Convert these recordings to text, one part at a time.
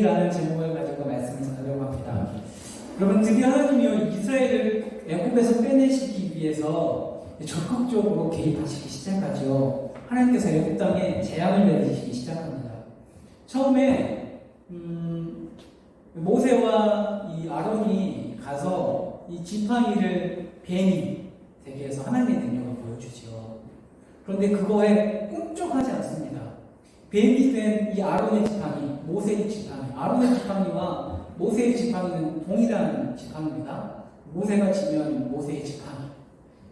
뱀이라는 제목을 가지고 말씀을 전하려고 합니다. 여러분, 드디어 하나님이요 이스라엘을 애굽에서 빼내시기 위해서 적극적으로 개입하시기 시작하죠. 하나님께서 애굽 땅에 재앙을 내리시기 시작합니다. 처음에 모세와 이 아론이 가서 이 지팡이를 뱀이 되게 해서 하나님의 능력을 보여주지요. 그런데 그거에 꿈쩍하지 않습니다. 뱀이 된 이 아론의 지팡이, 모세의 지팡이, 아론의 지팡이와 모세의 지팡이는 동일한 지팡이입니다. 모세가 지면 모세의 지팡이,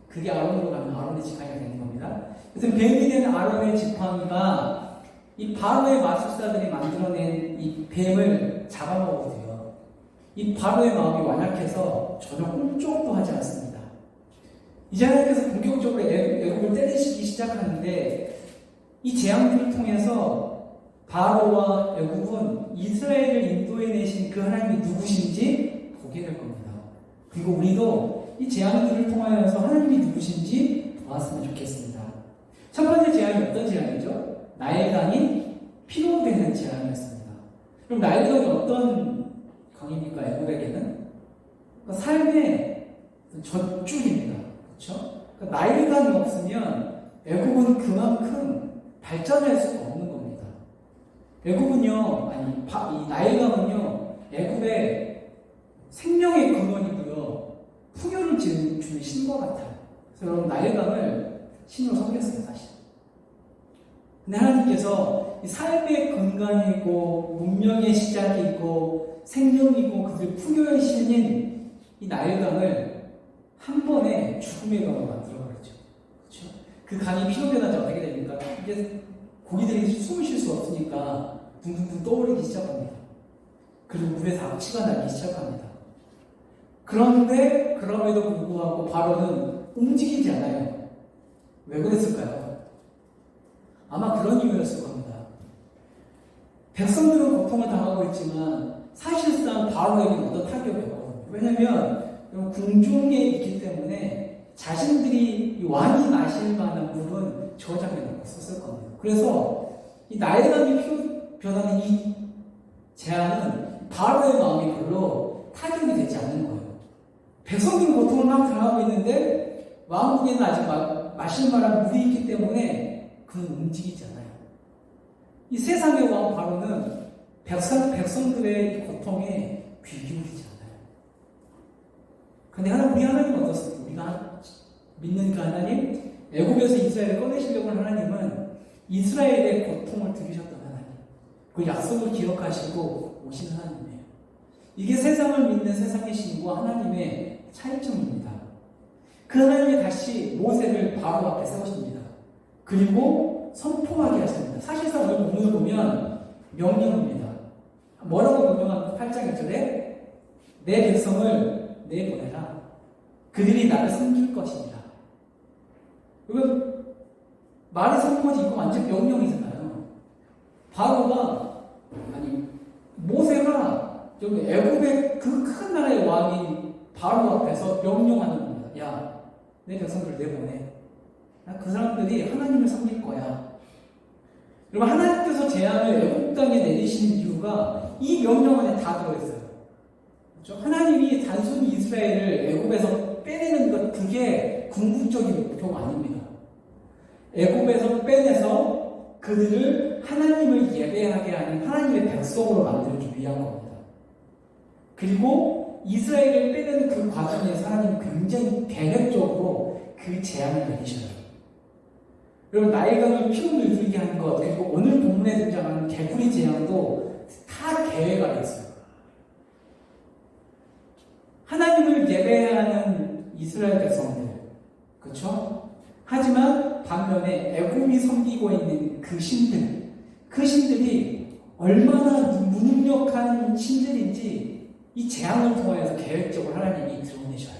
그게 아론으로 가면 아론의 지팡이가 되는 겁니다. 그래서 뱀이 된 아론의 지팡이가 이 바로의 마술사들이 만들어낸 이 뱀을 잡아먹어도요, 이 바로의 마음이 완약해서 전혀 꿈쩍도 하지 않습니다. 이제 하나님께서 본격적으로 애굽을 때리시기 시작하는데, 이 재앙들을 통해서 바로와 애굽은 이스라엘을 인도해내신 그 하나님이 누구신지 보게 될 겁니다. 그리고 우리도 이 재앙들을 통하여서 하나님이 누구신지 보았으면 좋겠습니다. 첫 번째 재앙이 어떤 재앙이죠? 나일강이 피로 되는 재앙이었습니다. 그럼 나일강이 어떤 강입니까? 애굽에게는 삶의 젖줄입니다. 그렇죠? 그러니까 나일강이 없으면 애굽은 그만큼 발전할 수가 없는 겁니다. 애굽은요, 이 나일강은요, 애굽의 생명의 근원이고요, 풍요를 주는 신과 같아요. 그래서 여러분, 나일강을 신으로 섬겼어요, 사실. 근데 하나님께서 이 삶의 근간이고, 문명의 시작이고, 생명이고, 그들 풍요의 신인 이 나일강을 한 번에 죽음의 강으로 만들어버렸죠. 그렇죠? 그 강이 피로 변하지 어떻게 됩니까? 이게 고기들이 숨을 쉴 수 없으니까 둥둥둥 떠오르기 시작합니다. 그리고 물에서 악취가 나기 시작합니다. 그런데 그럼에도 불구하고 바로는 움직이지 않아요. 왜 그랬을까요? 아마 그런 이유였을 겁니다. 백성들은 고통을 당하고 있지만 사실상 바로에게는 어떤 타격이 없거든요. 왜냐하면 궁중에 있기 때문에 자신들이 왕이 마실 만한 물은 저장해 놓고 썼을 겁니다. 그래서 이 나일강이 피로 변하는 이 재앙은 바로의 마음이 별로 타격이 되지 않는 거예요. 백성들은 고통을 막 당하고 있는데 왕국에는 아직 마실 만한 물이 있기 때문에 그는 움직이지 않아요. 이 세상의 왕 바로는 백성들의 고통에 귀 기울이지 않아요. 그런데 우리 하나님은 어떻습니까? 우리가 믿는 그 하나님, 애굽에서 이스라엘을 꺼내시려고 하는 하나님은 이스라엘의 고통을 들으셨던 하나님, 그 약속을 기억하시고 오신 하나님이에요. 이게 세상을 믿는 세상의 신과 하나님의 차이점입니다. 그 하나님이 다시 모세를 바로 앞에 세우십니다. 그리고 선포하게 하십니다. 사실상 오늘 본문을 보면 명령입니다. 뭐라고 명령한 8장 1절에 내 백성을 내보내라. 그들이 나를 섬길 것입니다. 이건 말의 선포지, 이거 완전 명령이잖아요. 모세가 여기 애굽의 그 큰 나라의 왕인 바로 앞에서 명령하는 겁니다. 야, 내 백성들을 내보내. 그 사람들이 하나님을 섬길 거야. 여러분, 하나님께서 재앙을 애굽 땅에 내리시는 이유가 이 명령 안에 다 들어있어요. 그렇죠? 하나님이 단순히 이스라엘을 애굽에서 빼내는 것, 그게 궁극적인 목표가 아닙니다. 애굽에서 빼내서 그들을 하나님을 예배하게 하는 하나님의 백성으로 만들기 위한 겁니다. 그리고 이스라엘을 빼내는 그 과정에서 하나님은 굉장히 계획적으로 그 재앙을 내리셔요. 여러분, 나일강을 피로 물들게 하는 것, 그리고 오늘 본문에 등장하는 개구리 재앙도 다 계획가 되어 있어요. 하나님을 예배하는 이스라엘 백성들, 그렇죠? 하지만 반면에 애굽이 섬기고 있는 그 신들이 얼마나 무능력한 신들인지 이 재앙을 통해서 계획적으로 하나님이 드러내셔요.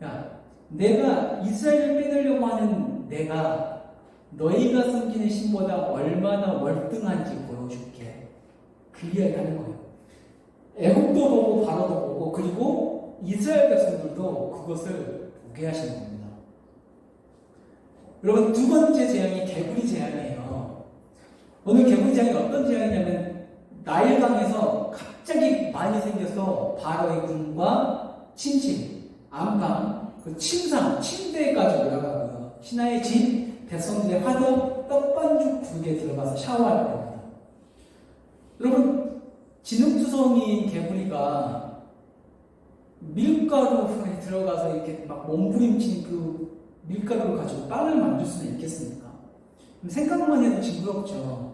야, 내가 이스라엘을 빼내려고 하는 내가 너희가 섬기는 신보다 얼마나 월등한지 보여줄게. 그 이야기를 하는 거예요. 애굽도 보고 바로도 보고, 그리고 이스라엘 백성들도 그것을 보게 하시는 겁니다. 여러분, 두 번째 재앙이 개구리 재앙이에요. 오늘 개구리 재앙이 어떤 재앙이냐면 나일강에서 갑자기 많이 생겨서 바로의 궁과 침실, 안방, 그 침상, 침대까지 올라가고요. 신하의 집, 백성들의 화덕, 떡반죽 국에 들어가서 샤워할 겁니다. 여러분, 지능투성이인 개구리가 밀가루에 들어가서 이렇게 막 몸부림친 그 밀가루를 가지고 빵을 만들 수는 있겠습니까? 생각만 해도 징그럽죠.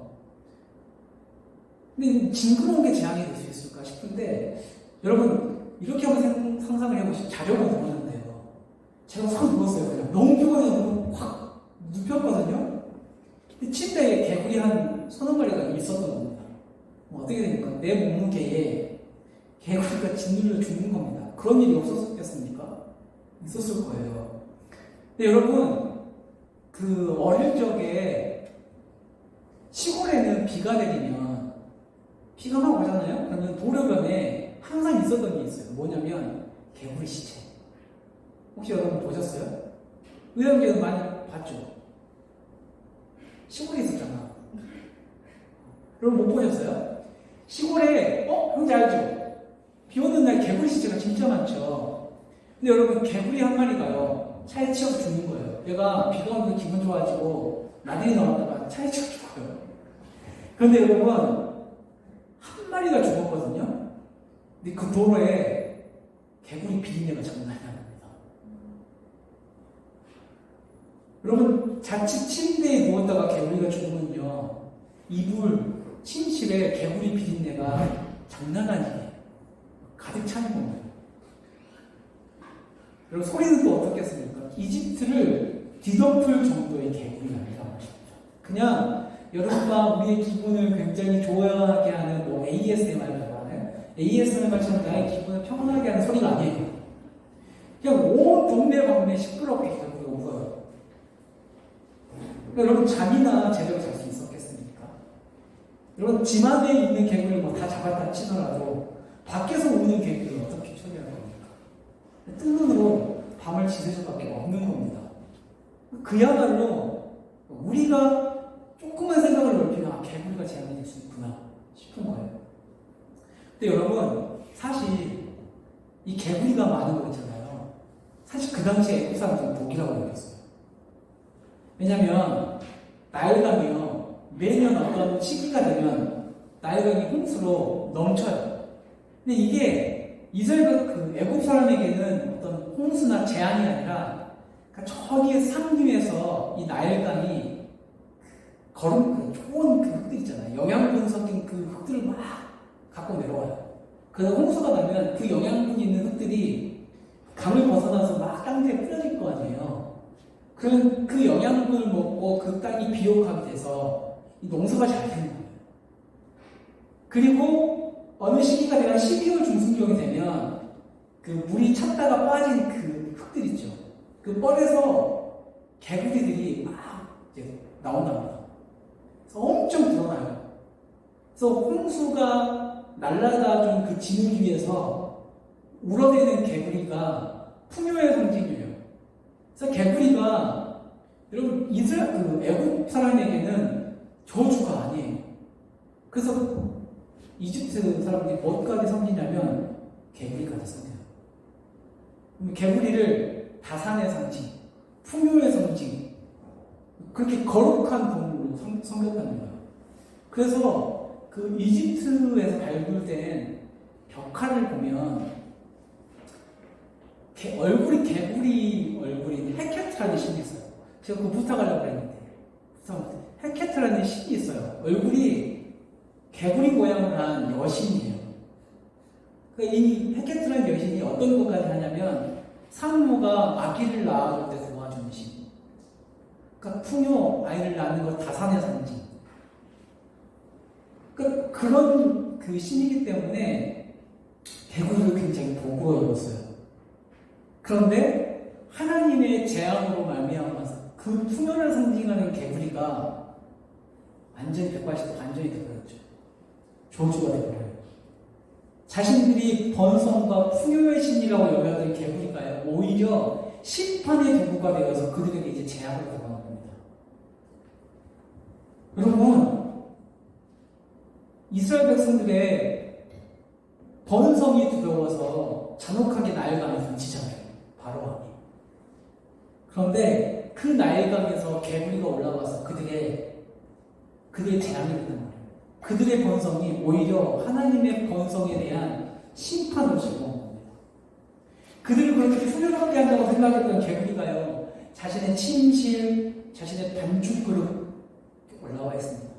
근데 징그러운 게 재앙이 될 수 있을까 싶은데, 여러분, 이렇게 한번 상상을 해보시죠. 자려고 누웠는데요. 제가 확 누웠어요. 그냥 너무 피곤해서 확 눕혔거든요. 근데 침대에 개구리 한 서너 마리가 있었던 겁니다. 어떻게 됩니까? 내 몸무게에 개구리가 짓눌려 죽는 겁니다. 그런 일이 없었겠습니까? 있었을 거예요. 근데 여러분, 그 어릴 적에 시골에는 비가 내리면 비가 막 오잖아요? 그러면 도로변에 항상 있었던 게 있어요. 뭐냐면 개구리 시체. 혹시 여러분 보셨어요? 의형제도 많이 봤죠? 시골에 있었잖아. 여러분 못 보셨어요? 시골에 형제 알죠? 비 오는 날 개구리 시체가 진짜 많죠. 근데 여러분 개구리 한 마리가요 차에 치여서 죽는 거예요. 얘가 비가 오면서 기분 좋아지고 나들이 나왔다가 차에 치여 죽어요. 그런데 여러분 한 마리가 죽었거든요. 근데 그 도로에 개구리 비린내가 장난이 아닙니다. 여러분 자칫 침대에 누웠다가 개구리가 죽으면요 이불, 침실에 개구리 비린내가 장난 아니게 가득 차는 겁니다. 여러분 소리는 또 어떻겠습니까? 이집트를 뒤덮을 정도의 개구리라고 하십니다. 그냥 여러분과 우리의 기분을 굉장히 좋아하게 하는 뭐 ASMR이라고 하는 ASMR처럼 나의 기분을 평온하게 하는 소리가 아니에요. 그냥 온 동네 방네 시끄럽게 개구리가 울어요. 그러니까 여러분 잠이나 제대로 잘 수 있었겠습니까? 여러분 집 안에 있는 개구리를 뭐 다 잡았다 치더라도 밖에서 우는 개구리를 어떻게 처리할 겁니까? 뜬 눈으로 밤을 지새울 수밖에 없는 겁니다. 그야말로 우리가 조금만 생각을 넓히면 개구리가 재앙이 될 수 있구나 싶은 거예요. 근데 여러분 사실 이 개구리가 많은 거 있잖아요. 사실 그 당시에 애국 사람들은 복이라고 여겼어요. 왜냐면 나일강이요 매년 어떤 시기가 되면 나일강이 홍수로 넘쳐요. 근데 이게 이스라엘 그 애국 사람에게는 어떤 홍수나 재앙이 아니라 그러니까 저기에 상류에서 이 나일강이 좋은 그 흙들 있잖아요. 영양분 섞인 그 흙들을 막 갖고 내려와요. 그래서 홍수가 나면 그 영양분이 있는 흙들이 강을 벗어나서 막 땅에 뿌려질 거 아니에요. 그럼 그 영양분을 먹고 그 땅이 비옥하게 돼서 이 농사가 잘 되는 거예요. 그리고 어느 시기가 되면 12월 중순경이 되면 그 물이 찼다가 빠진 그 흙들 있죠. 그 뻘에서 개구리들이 막 이제 나온답니다. 그래서 엄청 불어나요. 그래서 홍수가 날아다준 그 진흙 위에서 울어대는 개구리가 풍요의 상징이에요. 그래서 개구리가 여러분 그 애국 사람에게는 저주가 아니에요. 그래서 이집트 사람들이 뭐까지 섬기냐면 개구리까지 섬겨요. 개구리를 다산의 상징, 풍요의 상징, 그렇게 거룩한 동물로 섬겼답니다. 그래서 그 이집트에서 발굴된 벽화를 보면 얼굴이 개구리 얼굴인 헤케트라는 신이 있어요. 제가 그거 부탁하려고 했는데 헤케트라는 신이 있어요. 얼굴이 개구리 모양을 한 여신이에요. 그러니까 이 헤케트라는 여신이 어떤 것까지 하냐면 산모가 아기를 낳을 때 도와주는 신. 그러니까 풍요 아이를 낳는 것 다산의 상징. 그러니까 그런 그 신이기 때문에 개구리를 굉장히 보고 여겼어요. 그런데 하나님의 재앙으로 말미암아서 그 풍요를 상징하는 개구리가 완전히 180도 반전이 되어버렸죠. 저주가 되어버려요. 자신들이 번성과 풍요의 신이라고 여겼던 개구리가요 오히려 심판의 도구가 되어서 그들에게 이제 재앙을 당하는 겁니다. 여러분 이스라엘 백성들의 번성이 두려워서 잔혹하게 나일강에 던지잖아요. 바로왕이. 그런데 그 나일강에서 개구리가 올라와서 그들의 재앙이 된단 말이에요. 그들의 번성이 오히려 하나님의 번성에 대한 심판을 제공한 겁니다. 그들을 그렇게 후회받게 한다고 생각했던 개구리가요, 자신의 침실, 자신의 반죽그릇 올라와 있습니다.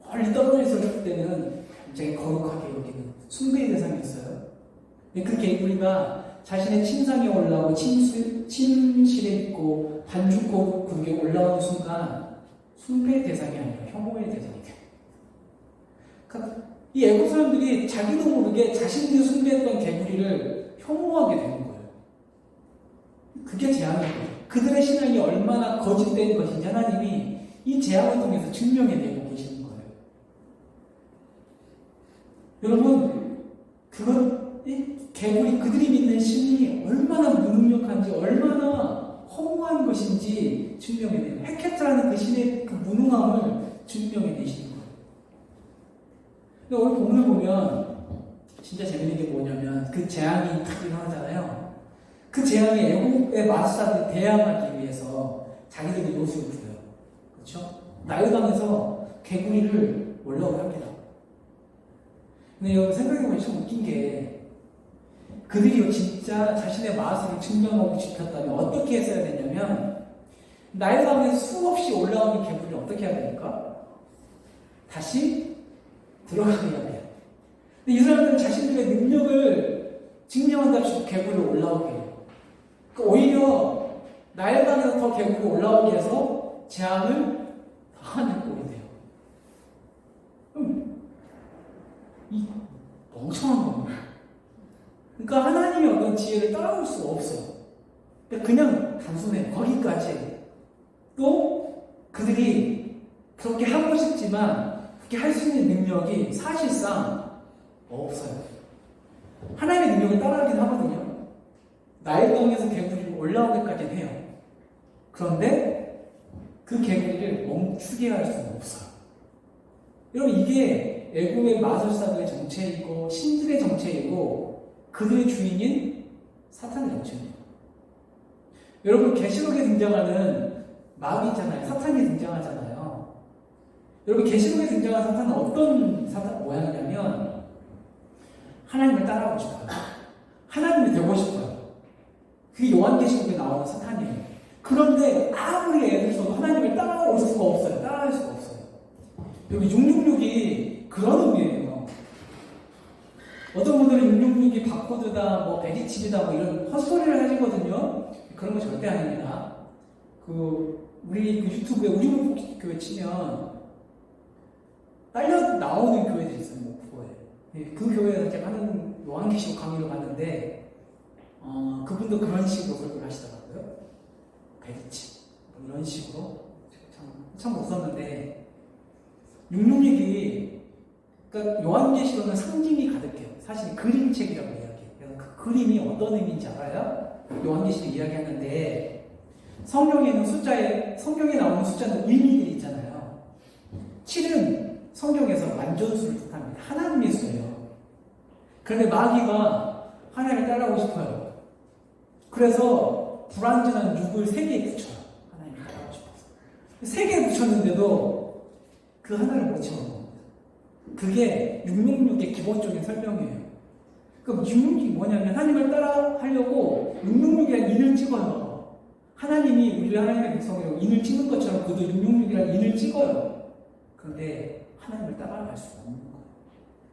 멀리 떨어져 있었을 때는 굉장히 거룩하게 여기는 숭배의 대상이었어요. 그 개구리가 자신의 침상에 올라오고 침실에 있고 반죽그릇에 올라오는 순간 숭배의 대상이 아니라 혐오의 대상이 돼요. 그러니까 이 애국 사람들이 자기도 모르게 자신들이 숭배했던 개구리를 혐오하게 되는 거예요. 그게 재앙인 거예요. 그들의 신앙이 얼마나 거짓된 것인지 하나님이 이 재앙을 통해서 증명해내고 계시는 거예요. 여러분, 이 개구리, 그들이 믿는 신이 얼마나 무능력한지, 얼마나 허무한 것인지 증명해내요. 헤케트라는 그 신의 그 무능함을 증명해내시는 거예요. 근데 오늘 본문을 보면 진짜 재밌는 게 뭐냐면 그 재앙이 딱 일어나잖아요. 그 재앙에 애국의 마술사들이 대항하기 위해서 자기들이 요술을 부려요. 그렇죠? 나일강에서 개구리를 올라오게 합니다. 근데 여러분 생각해보면 참 웃긴 게 그들이 진짜 자신의 마술을 증명하고 싶었다면 어떻게 했어야 되냐면 나일강에서 수없이 올라오는 개구리를 어떻게 해야 됩니까? 다시 들어가게 해야 돼요. 근데 이 사람들은 자신들의 능력을 증명한답시고 개구리를 올라오게 해요. 그러니까 오히려 나일강에서 더 개구리가 올라오게 해서 재앙을 더하는 꼴이 돼요. 이 멍청한 겁니다. 그러니까 하나님의 어떤 지혜를 따라올 수가 없어요. 그냥 단순해. 거기까지. 또 그들이 그렇게 하고 싶지만 그렇게 할 수 있는 능력이 사실상 없어요. 하나님의 능력을 따라하긴 하거든요. 나일강에서 개구리를 올라오기까지는 해요. 그런데 그 개구리를 멈추게 할 수는 없어요. 여러분, 이게 애국의 마술사들의 정체이고 신들의 정체이고 그들의 주인인 사탄의 정체입니다. 여러분, 계시록에 등장하는 마귀 있잖아요. 사탄이 등장하잖아요. 여러분, 계시록에 등장한 사탄은 어떤 사탄 모양이냐면 하나님을 따라가고 싶어요. 하나님이 되고 싶어요. 그게 요한계시록에 나오는 사탄이에요. 그런데 아무리 애를 써도 하나님을 따라올 수가 없어요. 따라갈 수가 없어요. 여기 666이 그런 의미예요. 어떤 분들은 666이 바코드다, 뭐 베리칩이다, 뭐 이런 헛소리를 하시거든요. 그런 거 절대 아닙니다. 우리 유튜브에 우리 교회 치면 딸려 나오는 교회들이 있어요. 목포에. 그 교회에서 제가 하는 요한계시록 강의를 봤는데 그분도 그런 식으로 설교를 하시더라고요. 베리칩 뭐 이런 식으로 참 웃었는데 666이 그러니까 요한계시록은 상징이 가득해요. 사실 그림책이라고 이야기해요. 그래서 그 그림이 어떤 의미인지 알아야 요한계시록 이야기하는데 성경에 나오는 숫자는 의미들이 있잖아요. 7은 성경에서 완전수를 뜻합니다. 하나님의 수예요. 그런데 마귀가 하나님을 따라오고 싶어요. 그래서 불완전한 6을 3개에 붙여요. 하나님을 따라오고 싶어서. 3개에 붙였는데도 그 하나를 못 채워요. 그게 666의 기본적인 설명이에요. 그럼 666이 뭐냐면 하나님을 따라 하려고 666이라는 인을 찍어요. 하나님이 우리를 하나님의 백성이라고 인을 찍는 것처럼 그도 666이라는 인을 찍어요. 그런데 하나님을 따라갈 수가 없는 거예요.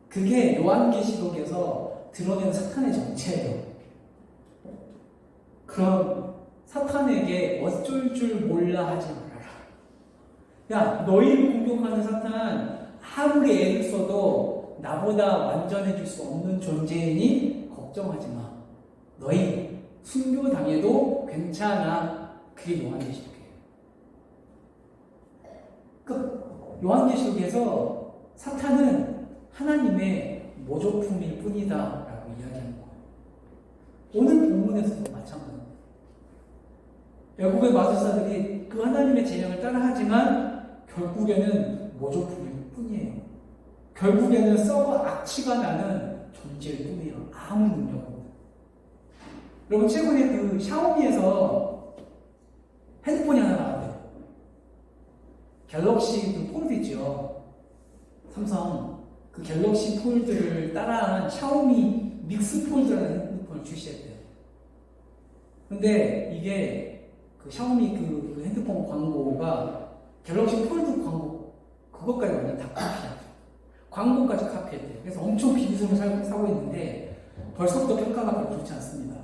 그게 요한계시록에서 드러낸 사탄의 정체예요. 그럼 사탄에게 어쩔 줄 몰라 하지 말아라. 야, 너희를 공격하는 사탄 아무리 애를 써도 나보다 완전해질 수 없는 존재이니 걱정하지 마. 너희 순교당해도 괜찮아. 그게 요한계시록이에요. 요한계시록에서 사탄은 하나님의 모조품일 뿐이다 라고 이야기하는 거예요. 오늘 본문에서도 마찬가지입니다. 애국의 마술사들이 그 하나님의 재앙을 따라하지만 결국에는 모조품일 뿐이에요. 결국에는 서버 악취가 나는 존재일 뿐이에요. 아무 능력 없는. 여러분 최근에 그 샤오미에서 핸드폰이 하나 나왔대요. 갤럭시 그 폴드 있죠. 삼성 그 갤럭시 폴드를 따라한 샤오미 믹스 폴드라는 핸드폰을 출시했대요. 근데 이게 그 샤오미 그 핸드폰 광고가 갤럭시 폴드 광고 그것까지 완전 다 카피야. 광고까지 카피했대요. 그래서 엄청 비비성을 사고 있는데 벌써부터 평가가 별로 좋지 않습니다.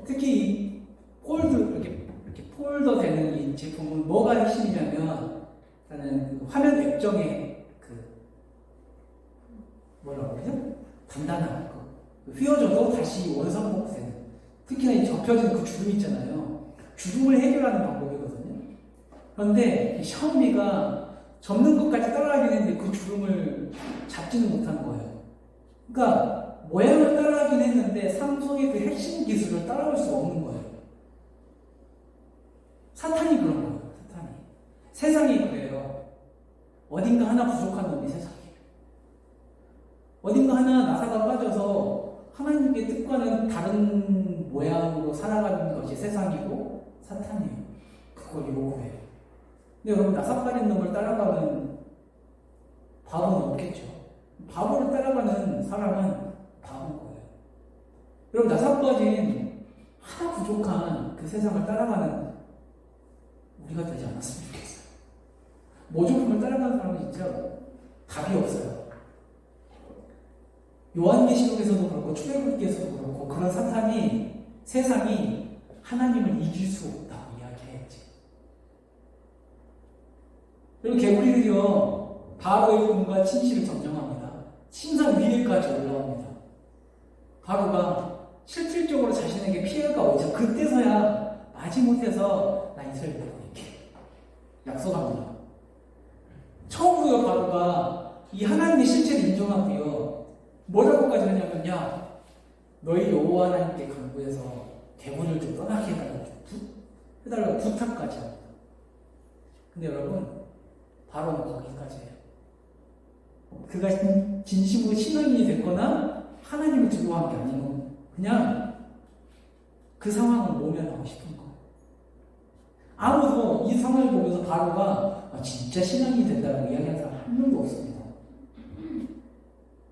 특히 이 폴드 이렇게 폴더 되는 이 제품은 뭐가 핵심이냐면 일단은 그 화면 액정의 그 뭐라고 그러죠? 단단한 그 휘어져도 다시 원상복구되는 특히나 이 접혀진 그 주름 있잖아요. 주름을 해결하는 방법이거든요. 그런데 이 샤오미가 접는 것까지 따라가긴 했는데 그 주름을 잡지는 못한 거예요. 그러니까 모양을 따라가긴 했는데 삼성의 그 핵심 기술을 따라올 수 없는 거예요. 사탄이 그런 거예요. 사탄이. 세상이 그래요. 어딘가 하나 부족한 놈이 세상이에요. 어딘가 하나 나사가 빠져서 하나님의 뜻과는 다른 모양으로 살아가는 것이 세상이고 사탄이에요. 그걸 요구해요. 근데 여러분 나사 빠진 놈을 따라가는 바보는 없겠죠. 바보를 따라가는 사람은 바보인 거예요. 여러분 나사 빠진 하나 부족한 그 세상을 따라가는 우리가 되지 않았으면 좋겠어요. 모조품을 따라가는 사람은 진짜 답이 없어요. 요한계시록에서도 그렇고 출애굽기에서도 그렇고 그런 사탄이 세상이 하나님을 이길 수 없다고 이야기했지. 그리고 개구리들이요 바로의 꿈과 침실을 점령합니다. 침상 위에까지 올라옵니다. 바로가 실질적으로 자신에게 피해가 오죠. 그때서야 마지못해서 나 이스라엘 이렇게 약속합니다. 처음으로 바로가 이 하나님의 실체를 인정하고요. 뭐라고까지 하냐면 야 너희 여호와 하나님께 간구해서 개구리를 좀 떠나게 해달라고 부탁까지 합니다. 근데 여러분 바로는 거기까지예요. 그가 진심으로 신앙인이 됐거나 하나님을 두려워한 게 아니고 그냥 그 상황을 모면하고 싶은 거. 아무도 이 상황을 보면서 바로가 진짜 신앙이 된다고 이야기하는 사람 한 명도 없습니다.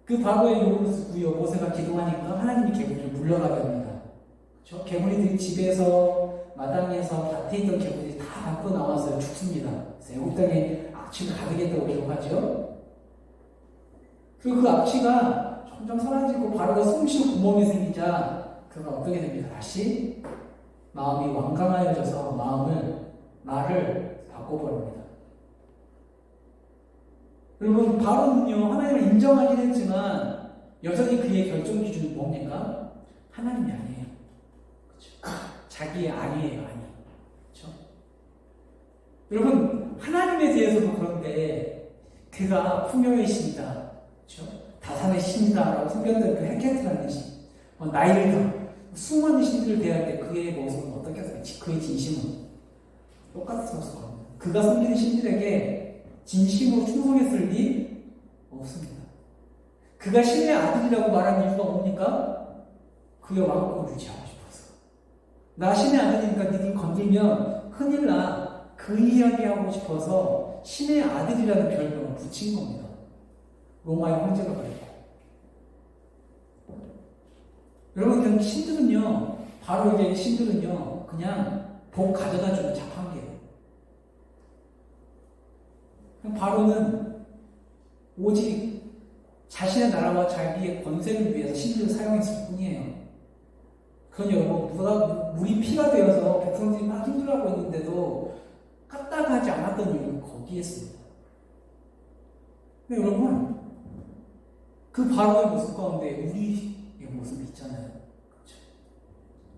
그 바로의 요구를 듣고요 모세가 기도하니까 하나님이 개구리를 물러가게 합니다. 그렇죠? 개구리들이 집에서 마당에서 밭에 있던 개구리들이 다 밖으로 나와서 죽습니다. 애국 땅에 악취가 가득했다고 기록하죠. 그리고 그 악취가 점점 사라지고 바로가 숨쉬고 구멍이 생기자 그가 어떻게 됩니까? 다시 마음이 완강하여져서 말을 바꿔버립니다. 여러분 바로는요 하나님을 인정하긴 했지만 여전히 그의 결정 기준은 뭡니까? 하나님이 아니에요. 그렇죠? 자기의 아니에요. 아니. 그렇죠? 여러분 하나님에 대해서도 그런데 그가 풍요의 신이다. 그렇죠? 다산의 신이다라고 소개했던 그 헤케트라는 신, 나일다 수많은 신들을 대할 때 그의 모습은 어떻겠어요? 그의 진심은 똑같았을 겁니다. 그가 섬기는 신들에게 진심으로 충성했을 리 없습니다. 그가 신의 아들이라고 말한 이유가 뭡니까? 그의 왕국을 유지하고 싶어서. 나 신의 아들이니까 니들 건들면 큰일 나. 그 이야기하고 싶어서 신의 아들이라는 별명을 붙인 겁니다. 로마의 황제가 그랬고. 여러분, 그냥 신들은요, 바로 이제 신들은요, 그냥 복 가져다 주는 자판기예요. 바로는 오직 자신의 나라와 자기의 권세를 위해서 신들을 사용했을 뿐이에요. 그건 여러분, 물이 피가 되어서 백성들이 막 힘들어하고 있는데도 까딱하지 않았던 이유는 거기에 있습니다. 근데 여러분, 그 바로의 모습 가운데 우리의 모습이 있잖아요. 그렇죠?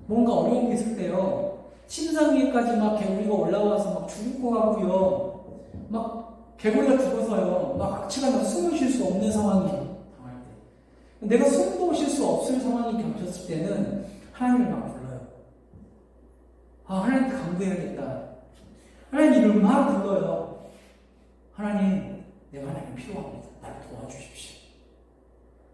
뭔가 어려운 게 있을 때요, 침상 위에까지 막 개구리가 올라와서 막 죽을 것 같고요, 막 개구리가 죽어서요, 막 악취가 나서 숨을 쉴 수 없는 상황이 당할 때, 내가 숨도 쉴 수 없을 상황이 겹쳤을 때는 하나님을 막 불러요. 하나님께 간구해야겠다. 하나님 이름을 막 불러요. 하나님, 내가 하나님 필요합니다. 나를 도와주십시오.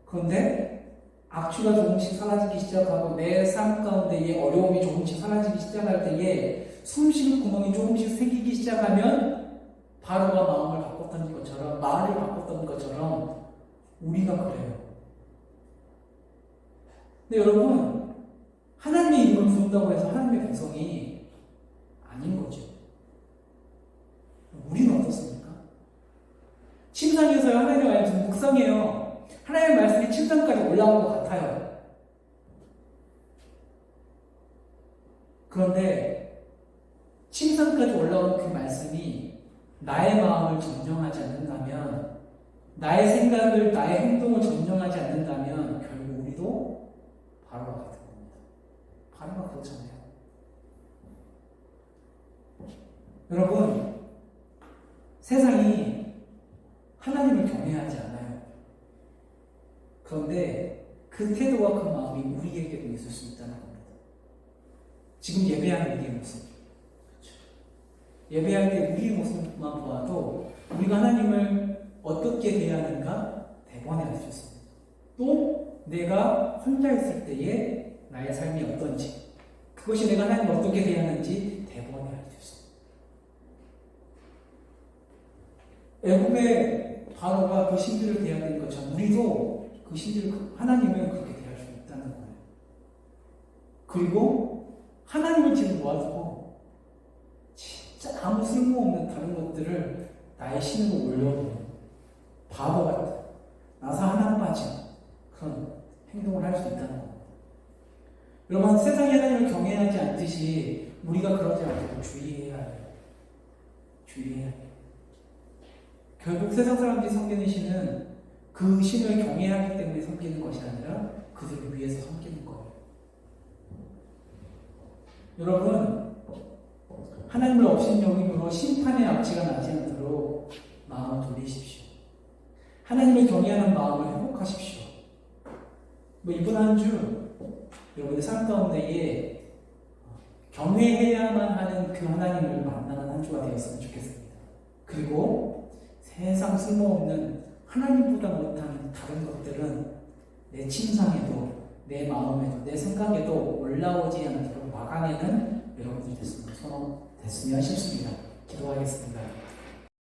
그런데 악취가 조금씩 사라지기 시작하고 내 삶 가운데의 어려움이 조금씩 사라지기 시작할 때에 숨쉬는 구멍이 조금씩 생기기 시작하면 바로가 마음을 바꿨던 것처럼 말을 바꿨던 것처럼 우리가 그래요. 근데 여러분 하나님의 이름을 부른다고 해서 하나님의 백성이 아닌 거죠. 우리는 어떻습니까? 침상에서 하나님의 말씀 묵상해요. 하나님의 말씀이 침상까지 올라온 것 같아요. 그런데 침상까지 올라온 그 말씀이 나의 마음을 점령하지 않는다면, 나의 생각을, 나의 행동을 점령하지 않는다면 결국 우리도 바로와 같은 겁니다. 바로가 그렇잖아요. 여러분, 세상이 하나님을 경외하지 않아요. 그런데 그 태도와 그 마음이 우리에게도 있을 수 있다는 겁니다. 지금 예배하는 우리의 모습. 그렇죠. 예배할 때 우리의 모습만 보아도 우리가 하나님을 어떻게 대하는가 대번에 알 수 있습니다. 또 내가 혼자 있을 때의 나의 삶이 어떤지, 그것이 내가 하나님을 어떻게 대하는지 대번에 알 수 있습니다. 애굽의 바로가 그 신들을 대하는 것처럼 우리도 그 신들, 하나님을 그렇게 대할 수 있다는 거예요. 그리고 하나님을 지금 모아두고 진짜 아무 쓸모없는 다른 것들을 나의 신으로 올려놓는 바보 같은 나사 하나 빠진 그런 행동을 할 수 있다는 겁니다. 여러분, 세상이 하나님을 경외하지 않듯이 우리가 그러지 않도록 주의해야 해요. 주의해야 해요. 결국 세상 사람들이 섬기는 신은 그 신을 경외하기 때문에 섬기는 것이 아니라 그들을 위해서 섬기는 거예요. 여러분, 하나님을 업신여김으로 심판의 악취가 나지 않도록 마음을 돌리십시오. 하나님을 경외하는 마음을 회복하십시오. 이번 한 주 여러분의 삶 가운데에 경외해야만 하는 그 하나님을 만나는 한 주가 되었으면 좋겠습니다. 그리고 세상 쓸모없는 하나님보다 못한 다른 것들은 내 침상에도, 내 마음에도, 내 생각에도 올라오지 않도록 막아내는 여러분들이 됐으면 싶습니다. 기도하겠습니다.